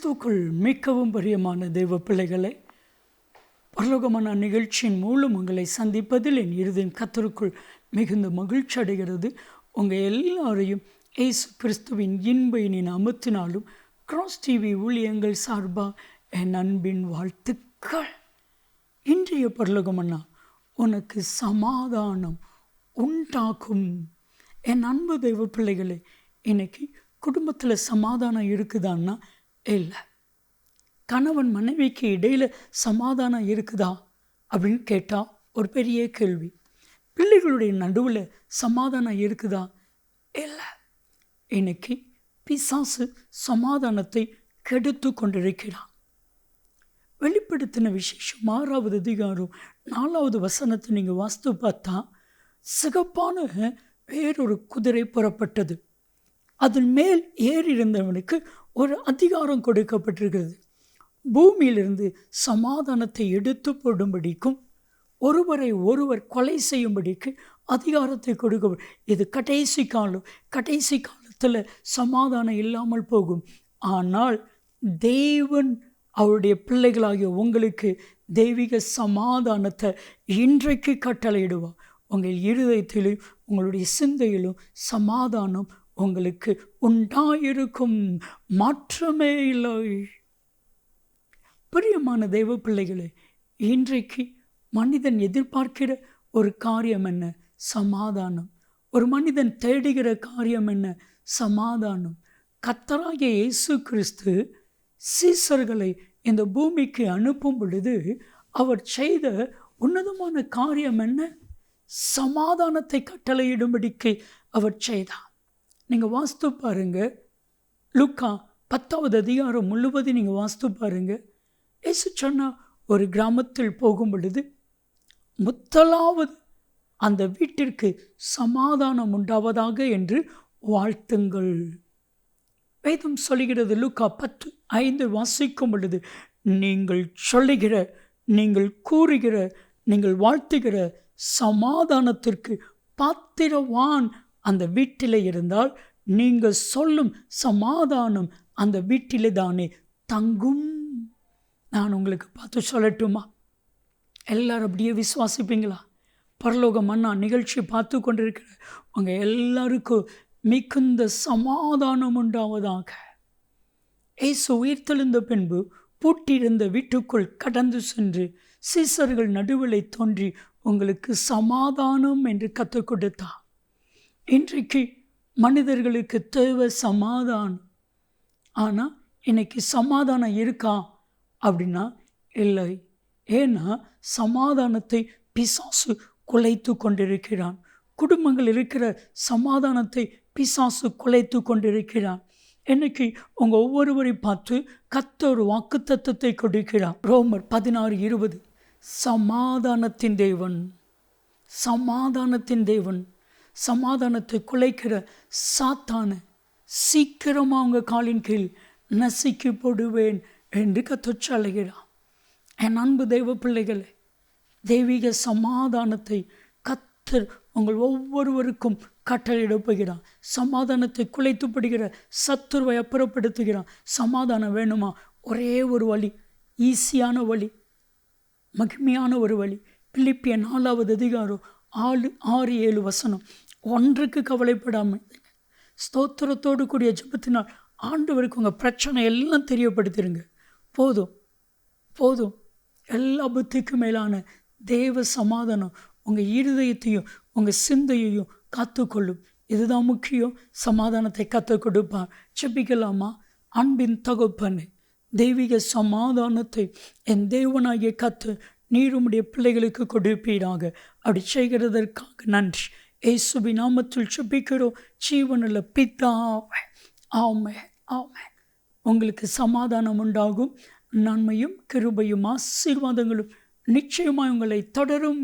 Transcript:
கிறிஸ்துவுக்குள் மிகவும் பிரியமான தெய்வ பிள்ளைகளே, பரலோகமான நிகழ்ச்சியின் மூலம் உங்களை சந்திப்பதில் என் இருதயம் கர்த்தருக்குள் மிகுந்த மகிழ்ச்சி அடைகிறது. உங்கள் எல்லாரையும் இயேசு கிறிஸ்துவின் இன்ப இனி நாமத்தினாலும் கிராஸ் டிவி ஊழியங்கள் சார்பாக என் அன்பின் வாழ்த்துக்கள். இன்றைய பரலோகமன்னா உனக்கு சமாதானம் உண்டாகும். என் அன்பு தெய்வ பிள்ளைகளே, இன்னைக்கு குடும்பத்தில் சமாதானம் இருக்குதான்னா இல்லை. கணவன் மனைவிக்கு இடையில் சமாதானம் இருக்குதா அப்படின்னு கேட்டால் ஒரு பெரிய கேள்வி. பிள்ளைகளுடைய நடுவில் சமாதானம் இருக்குதா? இல்லை. இன்னைக்கு பிசாசு சமாதானத்தை கெடுத்து கொண்டிருக்கிறான். வெளிப்படுத்தின விசேஷம் 6வது அதிகாரம் 4வது வசனத்தை நீங்கள் வாஸ்து பார்த்தா, சிகப்பான வேறொரு குதிரை புறப்பட்டது. அதன் மேல் ஏறி இருந்தவனுக்கு ஒரு அதிகாரம் கொடுக்கப்பட்டிருக்கிறது. பூமியிலிருந்து சமாதானத்தை எடுத்து போடும்படிக்கும் ஒருவரை ஒருவர் கொலை செய்யும்படிக்கு அதிகாரத்தை கொடுக்க. இது கடைசி காலம். கடைசி காலத்தில் சமாதானம் இல்லாமல் போகும். ஆனால் தேவன் அவருடைய பிள்ளைகளாகிய உங்களுக்கு தெய்வீக சமாதானத்தை இன்றைக்கு கட்டளையிடுவார். உங்கள் இருதயத்திலும் உங்களுடைய சிந்தையிலும் சமாதானம் உங்களுக்கு உண்டாயிருக்கும். மாற்றமே இல்லை. பிரியமான தெய்வ பிள்ளைகளே, இன்றைக்கு மனிதன் எதிர்பார்க்கிற ஒரு காரியம் என்ன? சமாதானம். ஒரு மனிதன் தேடுகிற காரியம் என்ன? சமாதானம். கர்த்தராகிய இயேசு கிறிஸ்து சீசர்களை இந்த பூமிக்கு அனுப்பும் பொழுது அவர் செய்த உன்னதமான காரியம் என்ன? சமாதானத்தை கட்டளையிடும்படிக்கு அவர் செய்தார். நீங்கள் வாஸ்து பாருங்க, லூக்கா 10வது அதிகாரம் முழுவதும் நீங்கள் வாஸ்து பாருங்க. இயேசு சொன்னா, ஒரு கிராமத்தில் போகும் பொழுது முதலாவது அந்த வீட்டிற்கு சமாதானம் உண்டாவதாக என்று வாழ்த்துங்கள். வேதம் சொல்லுகிறது, லூக்கா 10:5 வாசிக்கும் பொழுது, நீங்கள் சொல்லுகிற, நீங்கள் கூறுகிற, நீங்கள் வாழ்த்துகிற சமாதானத்திற்கு பாத்திரவான் அந்த வீட்டில் இருந்தால் நீங்கள் சொல்லும் சமாதானம் அந்த வீட்டிலே தானே தங்கும். நான் உங்களுக்கு பார்த்து சொல்லட்டுமா? எல்லாரும் அப்படியே விசுவாசிப்பீங்களா? பரலோக மன்னா நிகழ்ச்சி பார்த்து கொண்டிருக்கிற உங்கள் எல்லாருக்கும் மிகுந்த சமாதானம் உண்டாவதாக. இயேசு உயிர்த்தெழுந்த பின்பு பூட்டியிருந்த வீட்டுக்குள் கடந்து சென்று சீசர்கள் நடுவிலே தோன்றி உங்களுக்கு சமாதானம் என்று கற்றுக் கொடுத்தார். இன்றைக்கு மனிதர்களுக்கு தேவை சமாதானம். ஆனால் இன்னைக்கு சமாதானம் இருக்கா அப்படின்னா இல்லை. ஏன்னா சமாதானத்தை பிசாசு குலைத்து கொண்டிருக்கிறான். குடும்பங்கள் இருக்கிற சமாதானத்தை பிசாசு குலைத்து கொண்டிருக்கிறான். இன்னைக்கு உங்கள் ஒவ்வொருவரை பார்த்து கர்த்தர் ஒரு வாக்குத்தத்தத்தை கொடுக்கிறார். ரோமர் 16:20, சமாதானத்தின் தேவன், சமாதானத்தின் தேவன் சமாதானத்தை குலைக்கிற சாத்தான சீக்கிரமாக அவங்க காலின் கீழ் நசுக்கி போடுவேன் என்று கர்த்தர் சொல்லுகிறார். என் அன்பு தெய்வ பிள்ளைகளே, தெய்வீக சமாதானத்தை கர்த்தர் உங்கள் ஒவ்வொருவருக்கும் கட்டளையிட போகிறார். சமாதானத்தை குலைத்துப்படுகிற சத்துருவை அப்புறப்படுத்துகிறான். சமாதானம் வேணுமா? ஒரே ஒரு வழி, ஈஸியான வழி, மகிமையான ஒரு வழி. பிலிப்பியர் 4வது அதிகாரம் 6-7 வசனம். ஒன்றுக்கு கவலைப்படாமல் ஸ்தோத்திரத்தோடு கூடிய ஜெபத்தினால் ஆண்டவருக்கு உங்கள் பிரச்சனை எல்லாம் தெரியப்படுத்திடுங்க. போதும் போதும். எல்லா புத்திக்கும் மேலான தேவ சமாதானம் உங்கள் இருதயத்தையும் உங்கள் சிந்தையையும் காத்துக்கொள்ளும். இதுதான் முக்கியம். சமாதானத்தை கற்றுக் கொடுப்பார். ஜெபிக்கலாமா? அன்பின் தகப்பனே, தெய்வீக சமாதானத்தை என் தேவனாகிய கர்த்தர் நீர் உம்முடைய பிள்ளைகளுக்கு கொடுப்பீராக. அப்படி செய்கிறதற்காக நன்றி. இயேசுவின் நாமத்தில் ஜெபிக்கிறோம் ஜீவனுள்ள பிதாவே. ஆமென், ஆமென். உங்களுக்கு சமாதானம் உண்டாகும். நன்மையும் கிருபையும் ஆசீர்வாதங்களும் நிச்சயமாய் உங்களை தொடரும்.